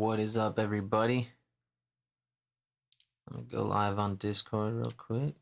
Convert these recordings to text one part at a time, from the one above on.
What is up, everybody? Let me go live on Discord real quick.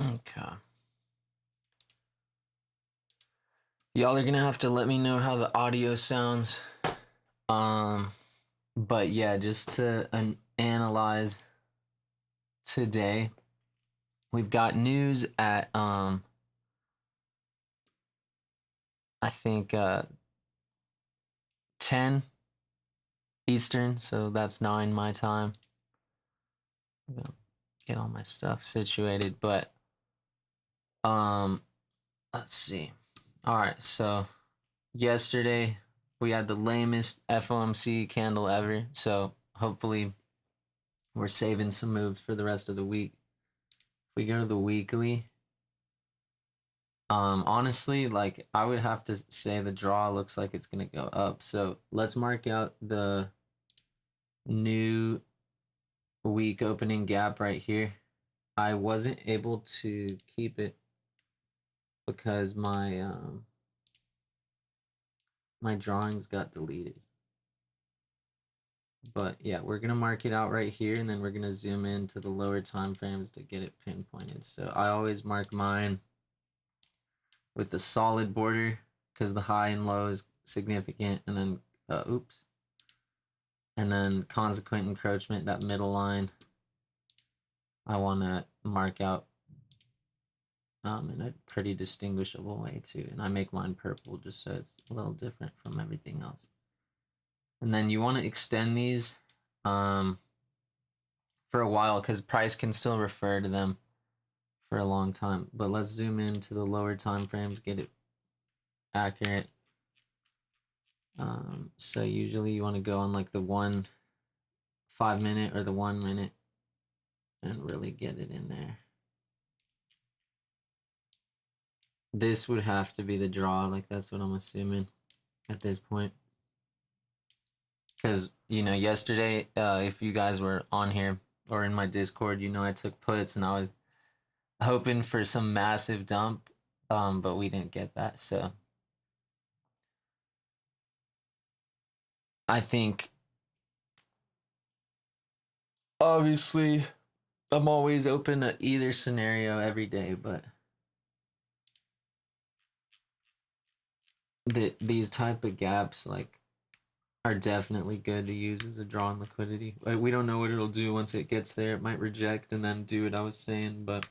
Okay. Y'all are gonna have to let me know how the audio sounds. But yeah, just to analyze today, we've got news at I think 10 Eastern, so that's 9 my time. I'm gonna get all my stuff situated, but let's see. All right, so yesterday we had the lamest FOMC candle ever, so hopefully we're saving some moves for the rest of the week. If we go to the weekly, honestly, like I would have to say the draw looks like it's gonna go up. So let's mark out the new week opening gap right here. I wasn't able to keep it because my drawings got deleted. But yeah, we're gonna mark it out right here, and then we're gonna zoom in to the lower time frames to get it pinpointed. So I always mark mine with the solid border because the high and low is significant, and then and then consequent encroachment, that middle line, I want to mark out in a pretty distinguishable way too, and I make mine purple just so it's a little different from everything else. And then you want to extend these for a while because price can still refer to them for a long time. But let's zoom into the lower time frames, get it accurate. So usually you want to go on like the 5 minute or the 1 minute and really get it in there. This would have to be the draw, like that's what I'm assuming at this point. Because, you know, yesterday, if you guys were on here or in my Discord, you know, I took puts and I was hoping for some massive dump, but we didn't get that. So I think, obviously, I'm always open to either scenario every day, but these type of gaps, like, are definitely good to use as a draw on liquidity. Like, we don't know what it'll do once it gets there. It might reject and then do what I was saying, but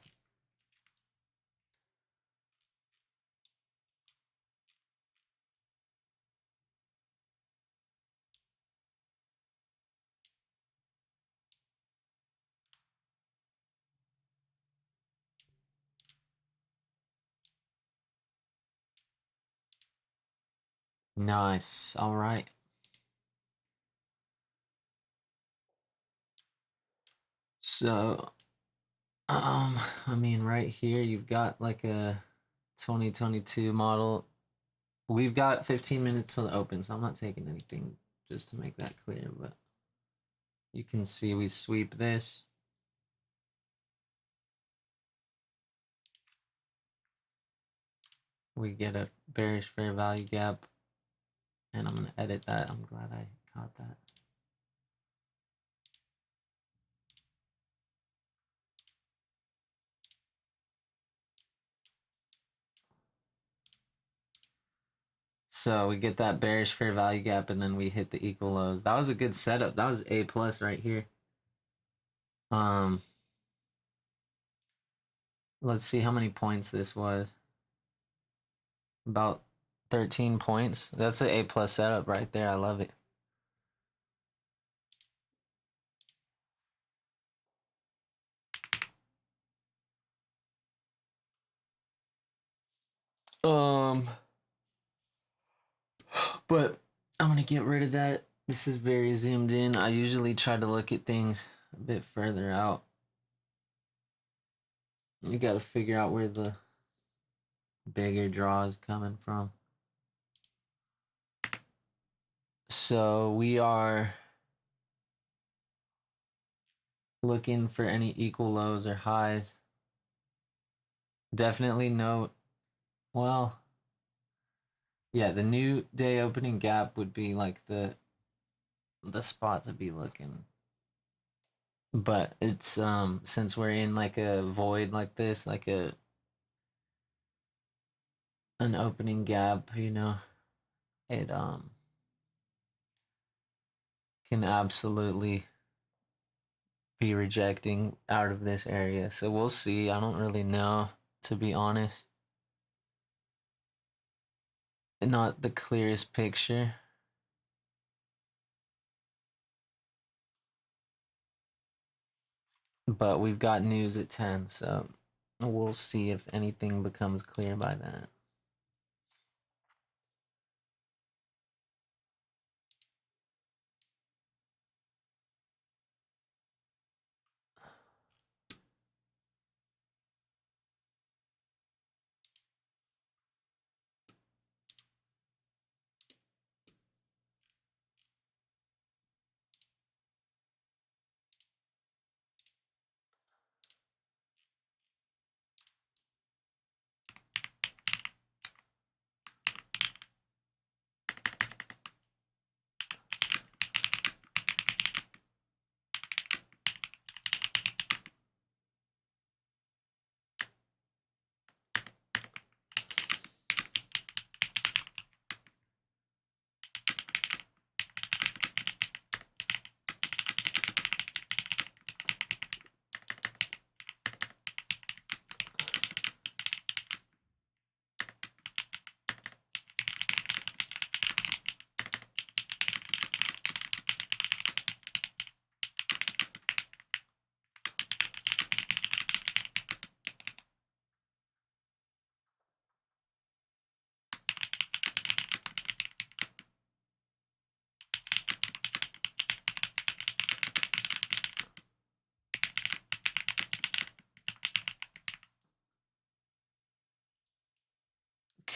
nice. All right. So, I mean, right here you've got like a 2022 model. We've got 15 minutes till the open, so I'm not taking anything, just to make that clear, but you can see we sweep this. We get a bearish fair value gap, and I'm going to edit that. I'm glad I caught So we get that bearish fair value gap, and then we hit the equal lows. That was a good setup. That was A plus right here. Let's see how many points this was. About 13 points. That's an A plus setup right there. I love it. But I'm gonna get rid of that. This is very zoomed in. I usually try to look at things a bit further out. You gotta figure out where the bigger draw is coming from. So we are looking for any equal lows or highs. Definitely note, well, yeah, the new day opening gap would be like the spot to be looking. But it's since we're in like a void like this, like an opening gap, you know, it can absolutely be rejecting out of this area. So we'll see. I don't really know, to be honest. Not the clearest picture. But we've got news at 10, so we'll see if anything becomes clear by that.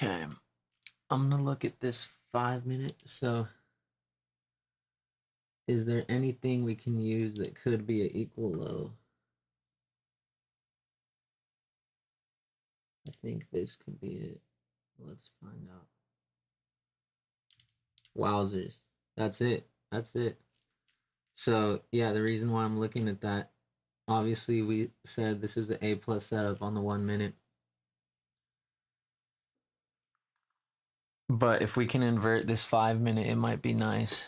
Okay, I'm gonna look at this 5 minute. So is there anything we can use that could be an equal low? I think this could be it. Let's find out. Wowzers. That's it. That's it. So yeah, the reason why I'm looking at that, obviously we said this is an A plus setup on the 1 minute. But if we can invert this 5 minute, it might be nice.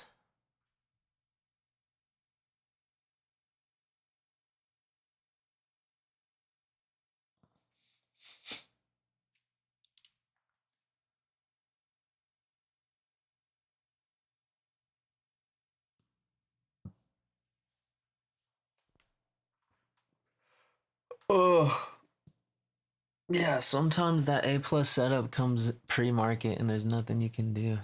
Oh. Yeah, sometimes that A plus setup comes pre-market and there's nothing you can do.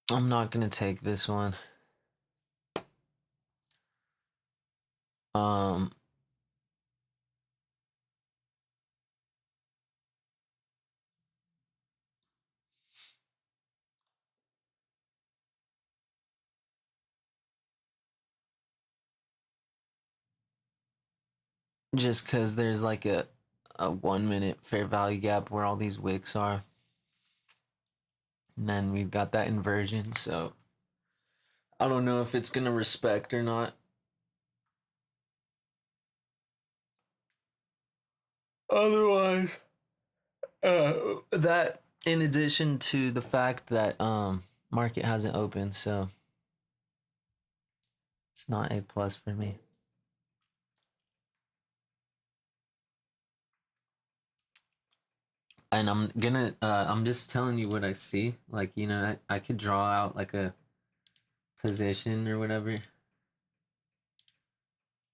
I'm not gonna take this one. Um, just because there's like a 1 minute fair value gap where all these wicks are. And then we've got that inversion, so I don't know if it's gonna respect or not. Otherwise, that in addition to the fact that market hasn't opened, so it's not a plus for me. And I'm just telling you what I see. Like, you know, I could draw out like a position or whatever,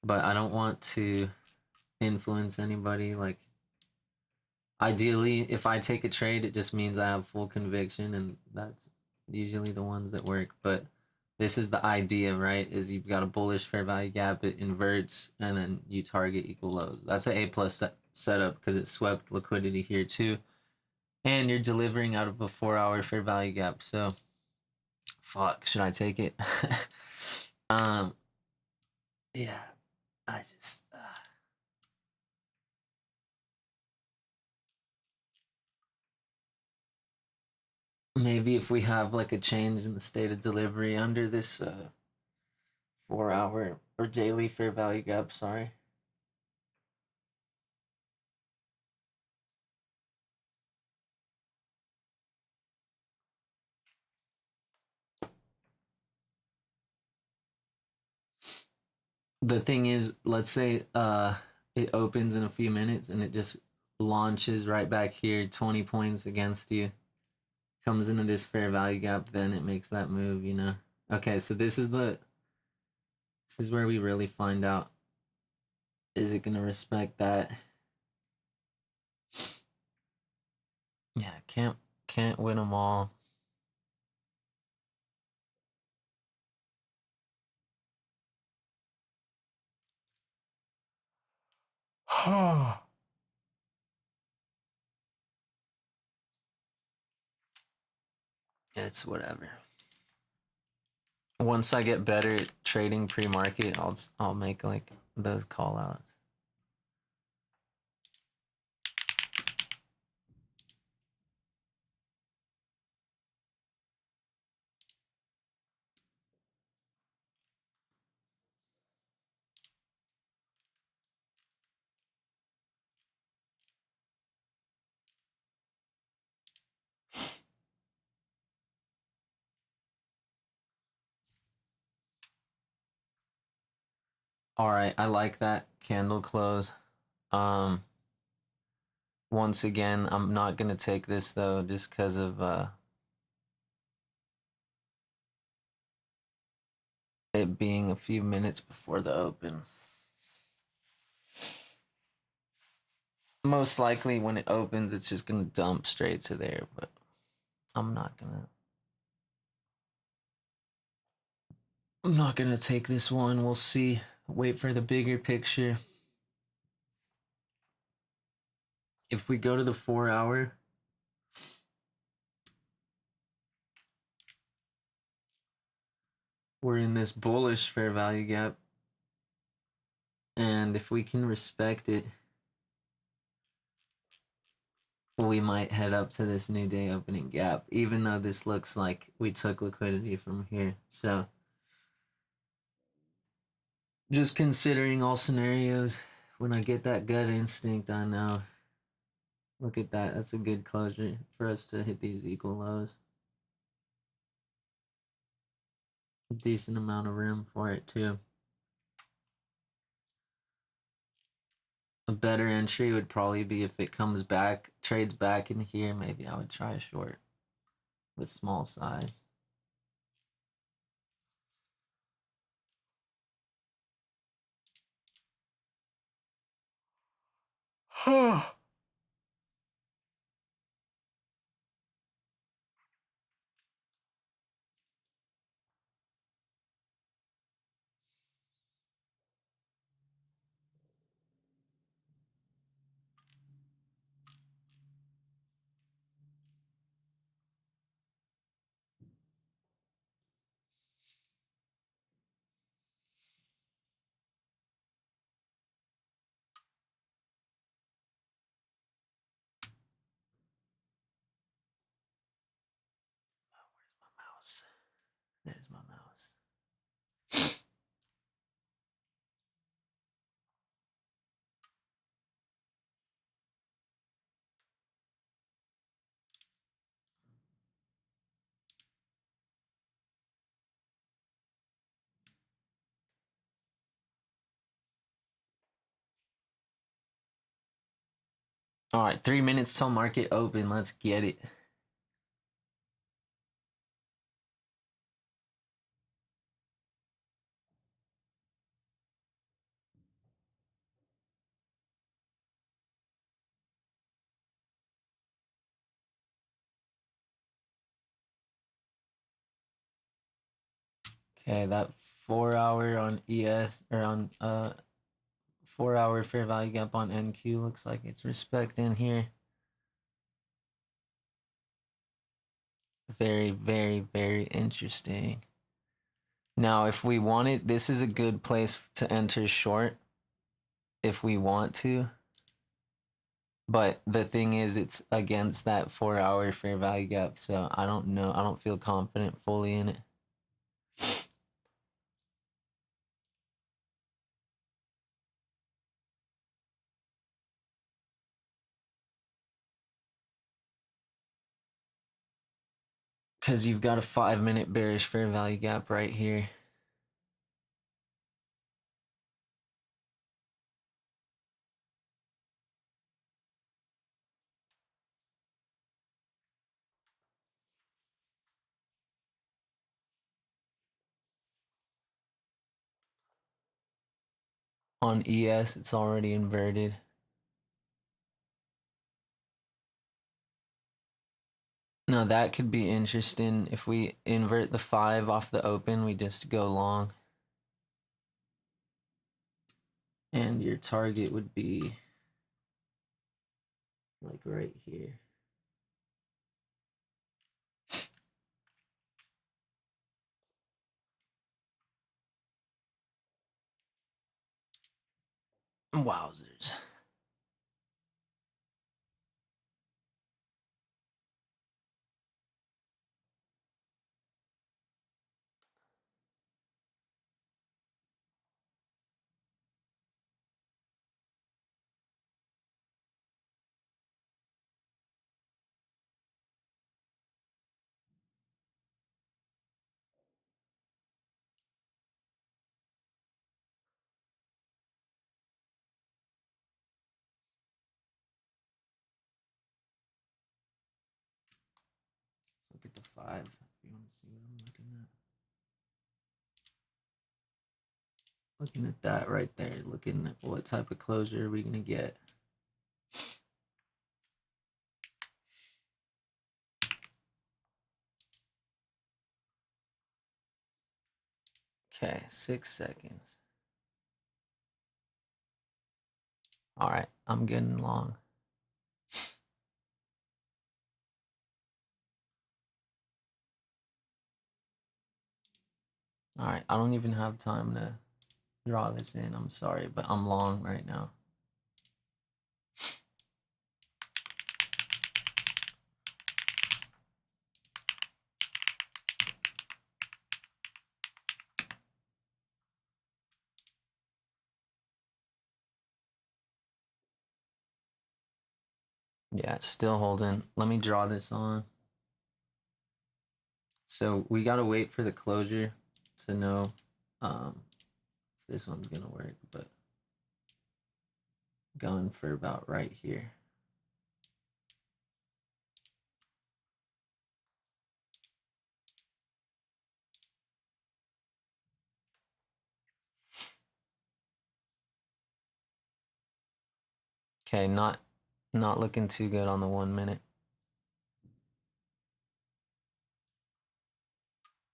but I don't want to influence anybody. Like, ideally, if I take a trade, it just means I have full conviction, and that's usually the ones that work. But this is the idea, right? Is you've got a bullish fair value gap, it inverts, and then you target equal lows. That's an A plus setup because it swept liquidity here too, and you're delivering out of a 4 hour fair value gap. So, fuck, should I take it? um, yeah, I just. Maybe if we have like a change in the state of delivery under this 4 hour or daily fair value gap, sorry. The thing is, let's say it opens in a few minutes and it just launches right back here, 20 points against you, comes into this fair value gap, then it makes that move, you know. Okay, so this is where we really find out, is it going to respect that? Yeah, can't win them all. It's whatever. Once I get better at trading pre-market, I'll make like those call outs. All right, I like that candle close. Um, once again, I'm not gonna take this though, just because of it being a few minutes before the open. Most likely, when it opens, it's just gonna dump straight to there, but I'm not gonna. I'm not gonna take this one. We'll see. Wait for the bigger picture. If we go to the 4 hour, we're in this bullish fair value gap. And if we can respect it, we might head up to this new day opening gap, even though this looks like we took liquidity from here. So just considering all scenarios, when I get that gut instinct, I know, look at that. That's a good closure for us to hit these equal lows. Decent amount of room for it too. A better entry would probably be if it comes back, trades back in here, maybe I would try a short with small size. All right, 3 minutes till market open. Let's get it. Okay, that 4 hour on ES or on 4 hour fair value gap on NQ looks like it's respecting here. Very, very, very interesting. Now, if we want it, this is a good place to enter short if we want to. But the thing is, it's against that 4 hour fair value gap. So I don't know. I don't feel confident fully in it. Because you've got a 5 minute bearish fair value gap right here. On ES, it's already inverted. Now that could be interesting. If we invert the 5 off the open, we just go long. And your target would be like right here. Wowzers. Let's look at the 5 if you want to see what I'm looking at. Looking at that right there, looking at what type of closure are we going to get. Okay, 6 seconds. All right, I'm getting long. All right, I don't even have time to draw this in. I'm sorry, but I'm long right now. Yeah, it's still holding. Let me draw this on. So we got to wait for the closure to know if this one's going to work, but going for about right here. Okay, not looking too good on the 1 minute.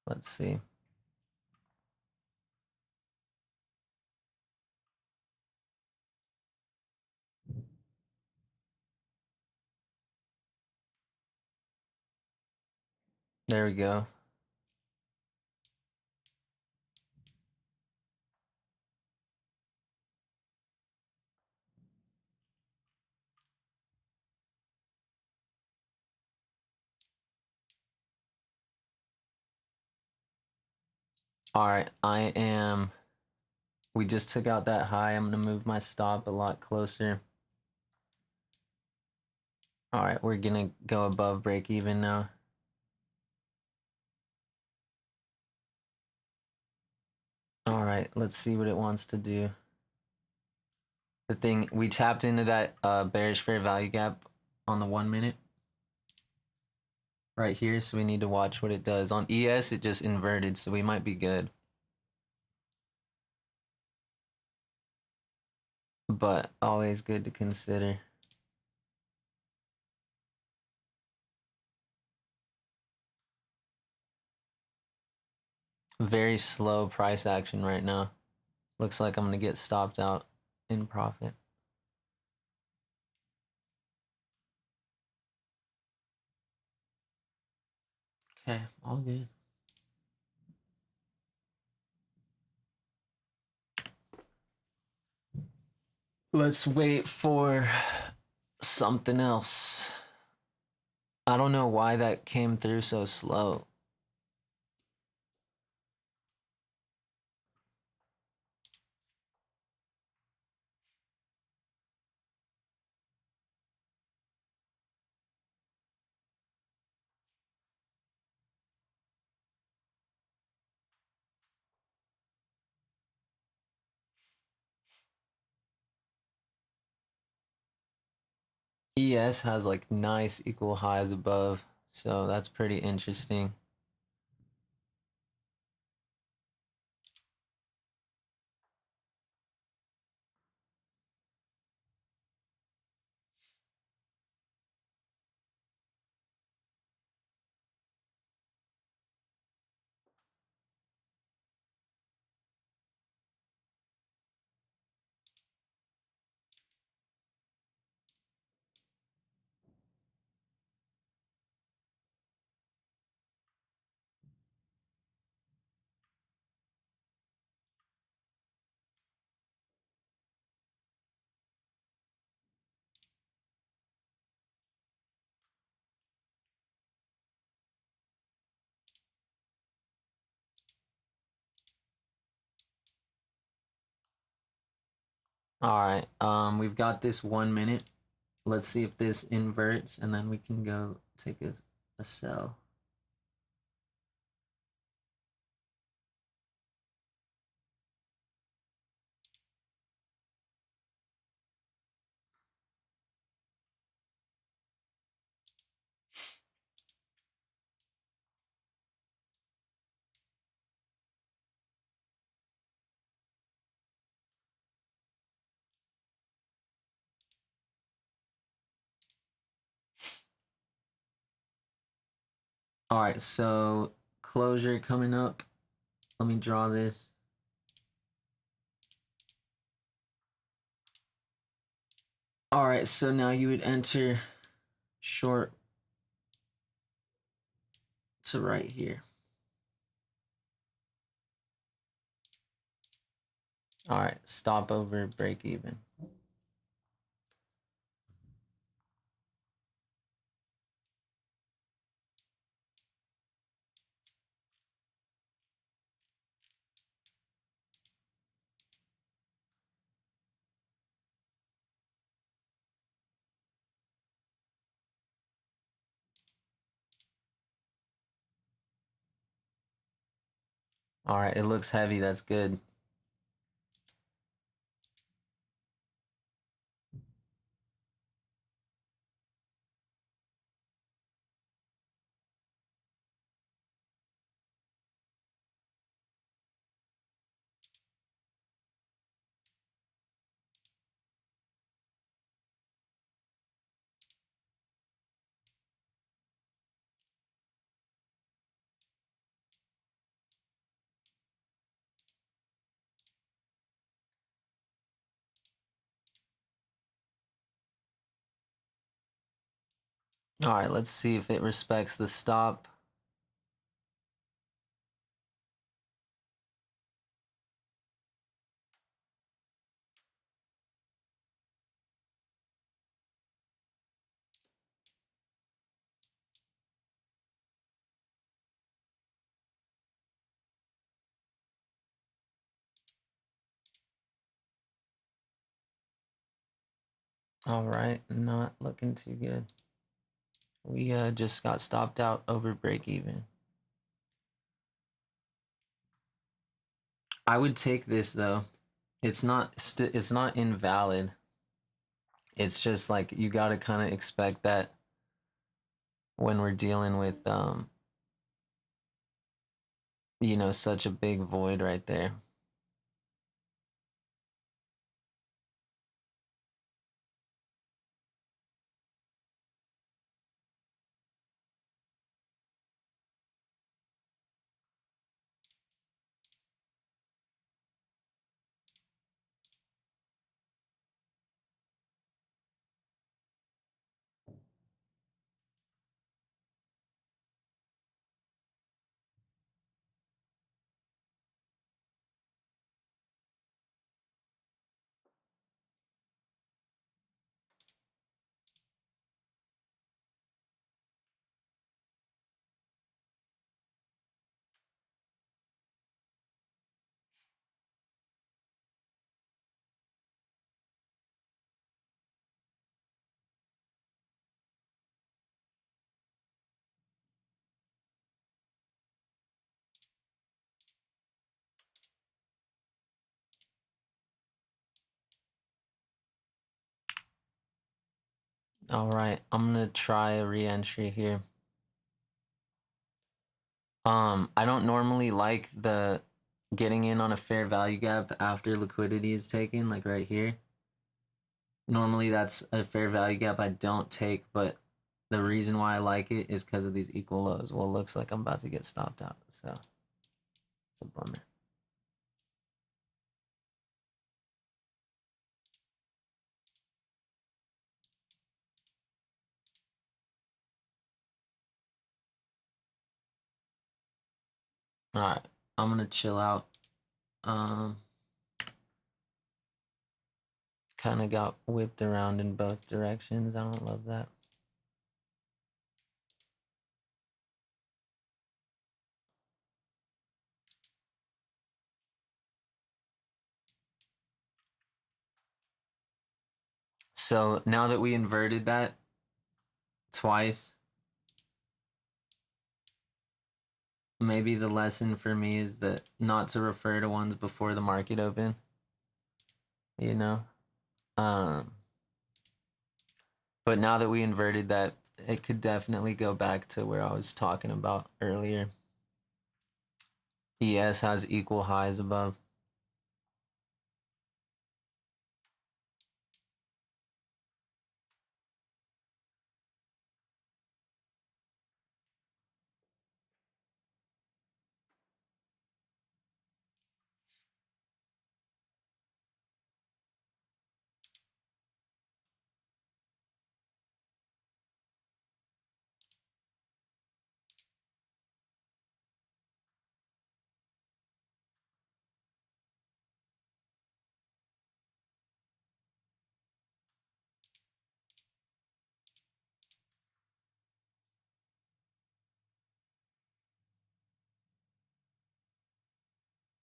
Let's see. There we go. All right, we just took out that high. I'm going to move my stop a lot closer. All right, we're going to go above break even now. All right, let's see what it wants to do. The thing we tapped into that bearish fair value gap on the 1 minute right here, so we need to watch what it does. On ES, it just inverted, so we might be good. But always good to consider. Very slow price action right now. Looks like I'm gonna get stopped out in profit. Okay, all good. Let's wait for something else. I don't know why that came through so slow. ES has like nice equal highs above, so that's pretty interesting. All right, we've got this 1 minute. Let's see if this inverts, and then we can go take a sell. All right, so closure coming up. Let me draw this. All right, so now you would enter short to right here. All right, stop over, break even. All right, it looks heavy. That's good. All right, let's see if it respects the stop. All right, not looking too good. We just got stopped out over break even. I would take this though. It's not invalid. It's just like you got to kind of expect that when we're dealing with such a big void right there. All right, I'm gonna try a re-entry here. I don't normally like the getting in on a fair value gap after liquidity is taken, like right here. Normally that's a fair value gap I don't take, but the reason why I like it is because of these equal lows. Well, it looks like I'm about to get stopped out, so it's a bummer. All right, I'm gonna chill out. Kind of got whipped around in both directions. I don't love that. So now that we inverted that twice, maybe the lesson for me is that not to refer to ones before the market open, you know? Um, but now that we inverted that, it could definitely go back to where I was talking about earlier. ES has equal highs above.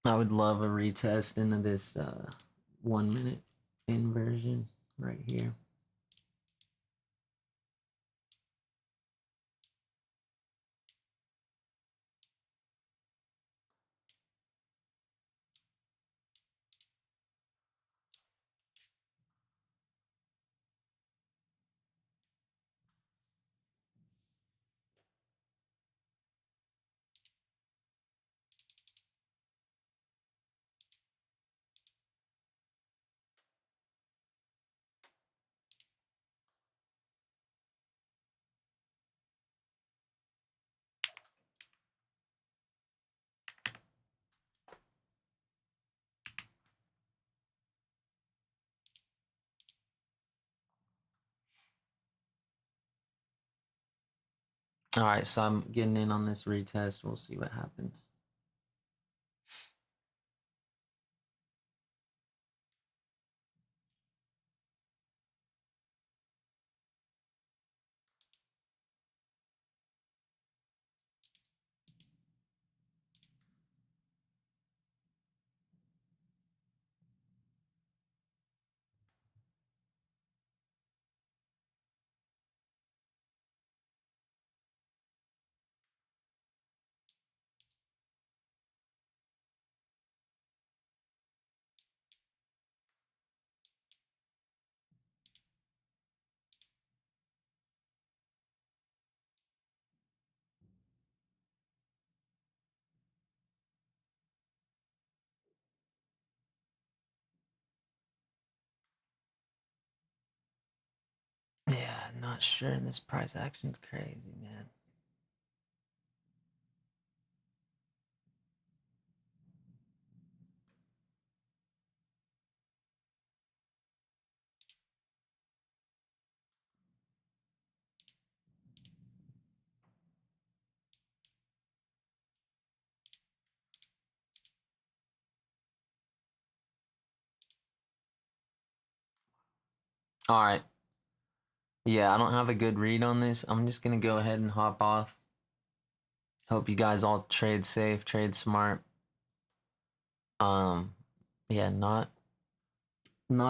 I would love a retest into this 1 minute inversion right here. All right, so I'm getting in on this retest. We'll see what happens. not sure. This price action's crazy, man. All right. Yeah, I don't have a good read on this. I'm just gonna go ahead and hop off. Hope you guys all trade safe, trade smart. Yeah, not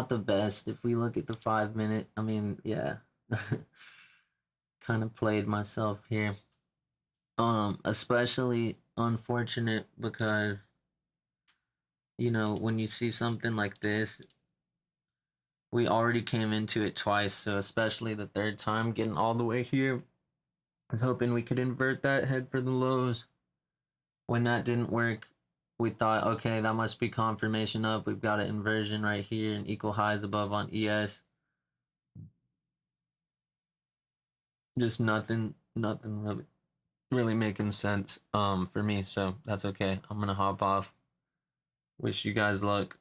the best. If we look at the 5 minute, I mean, yeah, kind of played myself here. Especially unfortunate because when you see something like this, we already came into it twice, so especially the third time getting all the way here, I was hoping we could invert that, head for the lows. When that didn't work, we thought, okay, that must be confirmation up. We've got an inversion right here and equal highs above on ES. Just nothing really making sense for me, so that's okay. I'm gonna hop off. Wish you guys luck.